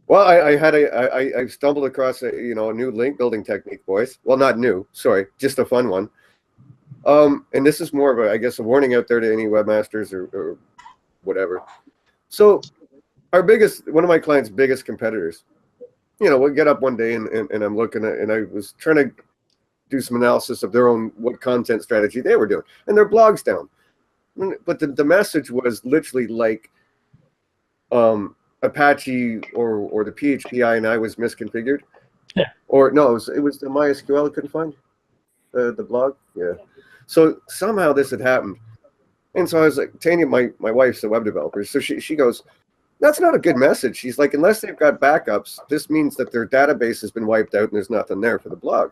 Well, I stumbled across a new link building technique, boys. Well, not new, sorry, just a fun one. And this is more of a, I guess, a warning out there to any webmasters or whatever. So one of my clients' biggest competitors, we'll get up one day and I'm looking at, and I was trying to do some analysis of their own, what content strategy they were doing, and their blog's down. But the message was literally like, Apache or the PHP INI was misconfigured. Yeah. Or no, it was the MySQL I couldn't find the blog. Yeah. So somehow this had happened. And so I was like, Tanya, my wife's a web developer. So she goes, that's not a good message. She's like, unless they've got backups, this means that their database has been wiped out and there's nothing there for the blog.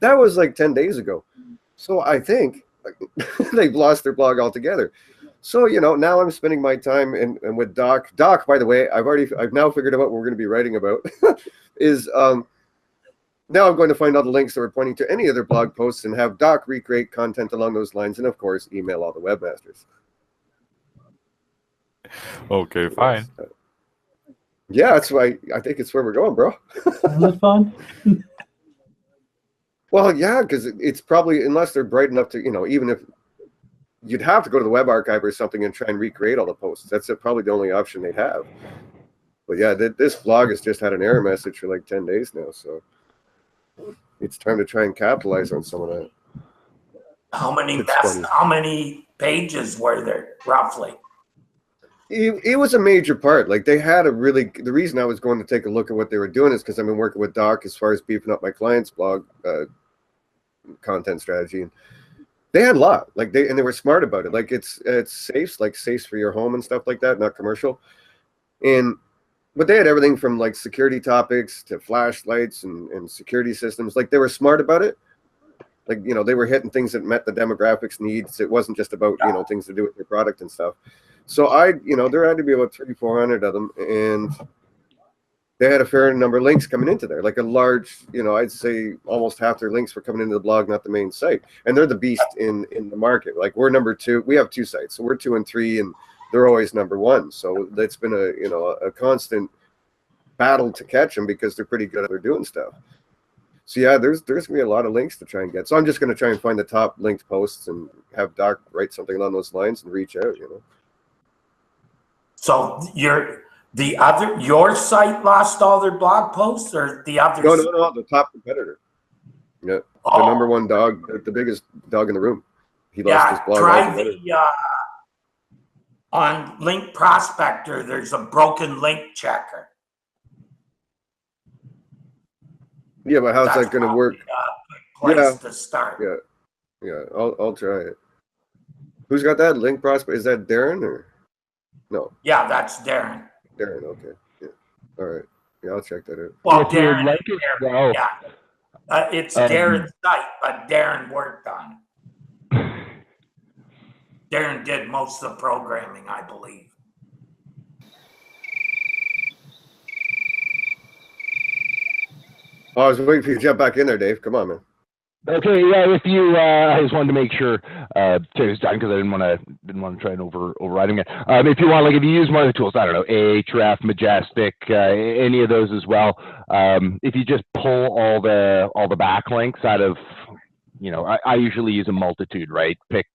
That was like 10 days ago. So I think they've lost their blog altogether. So, now I'm spending my time and with Doc. Doc, by the way, I've now figured out what we're going to be writing about is now I'm going to find all the links that were pointing to any other blog posts and have Doc recreate content along those lines. And of course, email all the webmasters. Okay, fine. Yeah, that's why I think it's where we're going, bro. Isn't that fun? Well, yeah, because it's probably, unless they're bright enough to, even if you'd have to go to the web archive or something and try and recreate all the posts. That's probably the only option they have. But yeah, this blog has just had an error message for like 10 days now. So it's time to try and capitalize on some of that. How many pages were there, roughly? It was a major part. Like they had the reason I was going to take a look at what they were doing is because I've been working with Doc as far as beefing up my client's blog content strategy. And they had a lot, they were smart about it. Like it's safe, like safes for your home and stuff like that, not commercial. But they had everything from like security topics to flashlights and security systems. Like they were smart about it. Like, they were hitting things that met the demographics needs. It wasn't just about, things to do with their product and stuff. So there had to be about 300-400 of them. And they had a fair number of links coming into there, like a large, I'd say almost half their links were coming into the blog, not the main site. And they're the beast in the market. Like we're number 2. We have 2 sites. So we're 2 and 3 and they're always number 1. So it's been a constant battle to catch them because they're pretty good at their doing stuff. So yeah, there's gonna be a lot of links to try and get. So I'm just gonna try and find the top linked posts and have Doc write something along those lines and reach out, So your site lost all their blog posts, or the other? No, the top competitor. Yeah, the number 1 dog, the biggest dog in the room. He lost his blog. Try on Link Prospector. There's a broken link checker. Yeah, but how's that going to work? Place to start. Yeah, I'll try it. Who's got that link prospect? Is that Darren or no? Yeah, that's Darren. Darren, okay. Yeah. All right. Yeah, I'll check that out. Well, Darren, it's Darren's site, but Darren worked on it. Darren did most of the programming, I believe. Oh, I was waiting for you to jump back in there, Dave. Come on, man. Okay, yeah. If you, I just wanted to make sure Terry's done because I didn't want to try and override him. If you want, if you use one of the tools, I don't know, Ahrefs, Majestic, any of those as well. If you just pull all the backlinks out of, I usually use a multitude, right? Pick,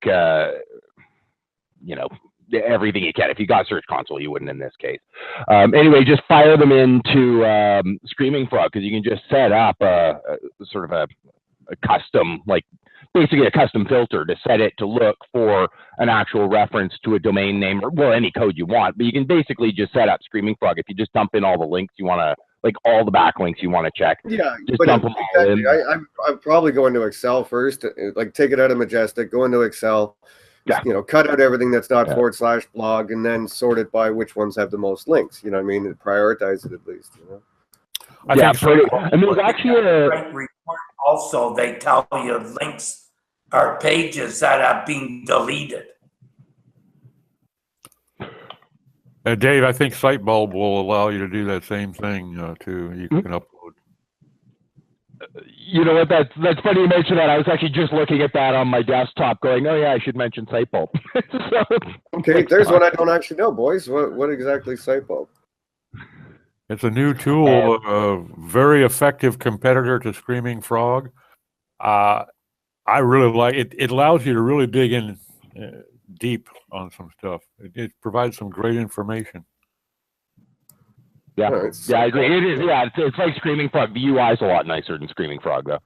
everything you can. If you got Search Console, you wouldn't in this case. Anyway, just fire them into Screaming Frog because you can just set up a sort of a custom, basically a custom filter to set it to look for an actual reference to a domain name or any code you want. But you can basically just set up Screaming Frog if you just dump in all the links you want to, all the backlinks you want to check. Yeah, just dump them all in. I'm probably going to Excel first, take it out of Majestic, go into Excel. Yeah. Cut out everything that's not /blog and then sort it by which ones have the most links. And prioritize it at least. I think and there's actually a report also. They tell you links or pages that have been deleted. Dave, I think Sitebulb will allow you to do that same thing too. You can upload. You know what? That's funny you mention that. I was actually just looking at that on my desktop, going, "Oh yeah, I should mention Sitebulb." Okay, there's one I don't actually know, boys. What exactly is Sitebulb? It's a new tool, a very effective competitor to Screaming Frog. I really like it. It allows you to really dig in deep on some stuff. It provides some great information. Yeah, All right, yeah, I agree. It is. Yeah, it's like Screaming Frog. The UI is a lot nicer than Screaming Frog, though.